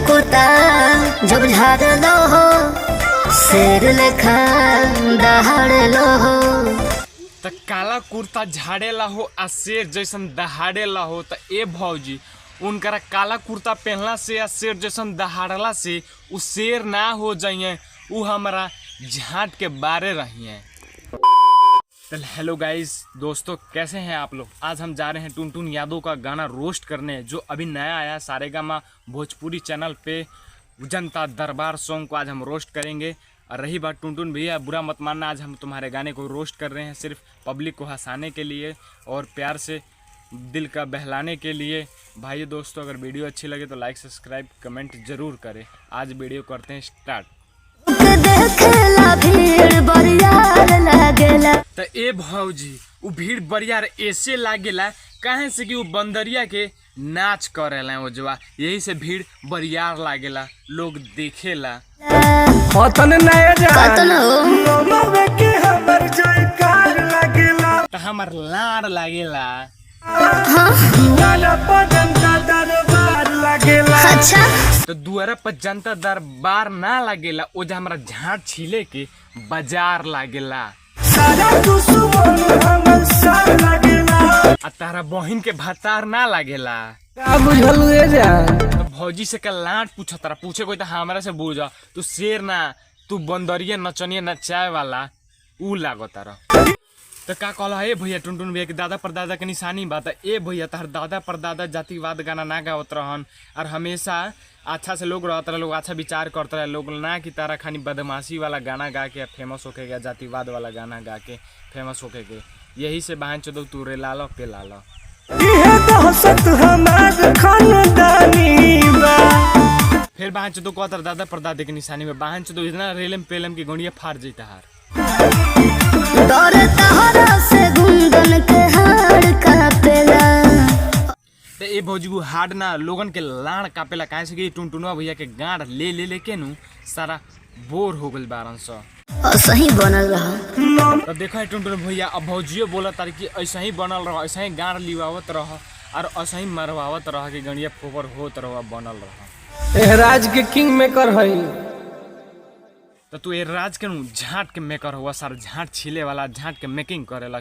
कुर्ता जब झाड़ लो हो, शेर लेखा दहाड़ लो हो। त काला कुर्ता झाड़ेला हो आ शेर जैसन दहाड़ेला हो। त ए भौजी उनकरा काला कुर्ता पहनला से या शेर जैसन दहाड़ला से उ शेर ना हो जाइए, उ हमारा झाट के बारे रहिए। हेलो गाइस दोस्तों, कैसे हैं आप लोग। आज हम जा रहे हैं टुनटुन यादव का गाना रोस्ट करने, जो अभी नया आया सारेगामा भोजपुरी चैनल पे। जनता दरबार सॉन्ग को आज हम रोस्ट करेंगे। और रही बात टुनटुन भैया, बुरा मत मानना, आज हम तुम्हारे गाने को रोस्ट कर रहे हैं सिर्फ पब्लिक को हंसाने के लिए और प्यार से दिल का बहलाने के लिए। भाई दोस्तों, अगर वीडियो अच्छी लगे तो लाइक सब्सक्राइब कमेंट जरूर करें। आज वीडियो करते हैं स्टार्ट। तो ए भौजी उ भीड़ बरियार ऐसे लागेला काहे से कि उ बंदरिया के नाच करेला ओजवा, यही से भीड़ बरियार लागेला, लोग देखेला। तो हमार लाड़ लागेला। अच्छा तो दुआरा पर जनता दरबार ना लागेला, ओजा हमारा झाट छीले के बाजार लागेला। आ तारा बहिन के भतार ना लागेला। तो भौजी से कल लाट पूछा, तारा पूछे कोई तो हमारा से पूछा, तू शेर ना, तू बंदरिया नचनिया नचाए वाला ऊ लागो तारा। तो का कहला है भैया टुनटुन भैया के दादा परदादा के निशानी बात है। ए भैया तार दादा परदादा जातिवाद गाना ना गावत रहन, और हमेशा अच्छा से लोग रहता लोग, अच्छा विचार करते रहे लोग, ना कि तारा खानी बदमाशी वाला गाना गा के फेमस होके गया, जातिवाद वाला गाना गा के फेमस होके गए। यही से बहन चो तू रे लालो पे लालो। फिर बहन चो कहता दादा परदादा के निशानी में बहन चो इतना रेलम पेलम की गोड़िया फाड़ जाता हार। तो ए भौजी को हार्ड ना लोगन के लाड़ कापेला, काहे से कि टुनटुनवा भैया के गाड़ ले ले लेके नु सारा बोर हो गइल बारन स। सही बनल रहा। तो देखो है टुनटुन भैया, अब भौजियो बोला तारी कि ऐसा ही बनल रह, ऐसा ही गाड़ लिवावत रह और ऐसा ही मरवावत रह कि गणिया फोपर होत रह, बनल रह। राज के किंग मेकर हई। तो तू ए राज के झाट के मेकर हुआ, सारा झाट छीले वाला, झाट के मेकिंग करेला।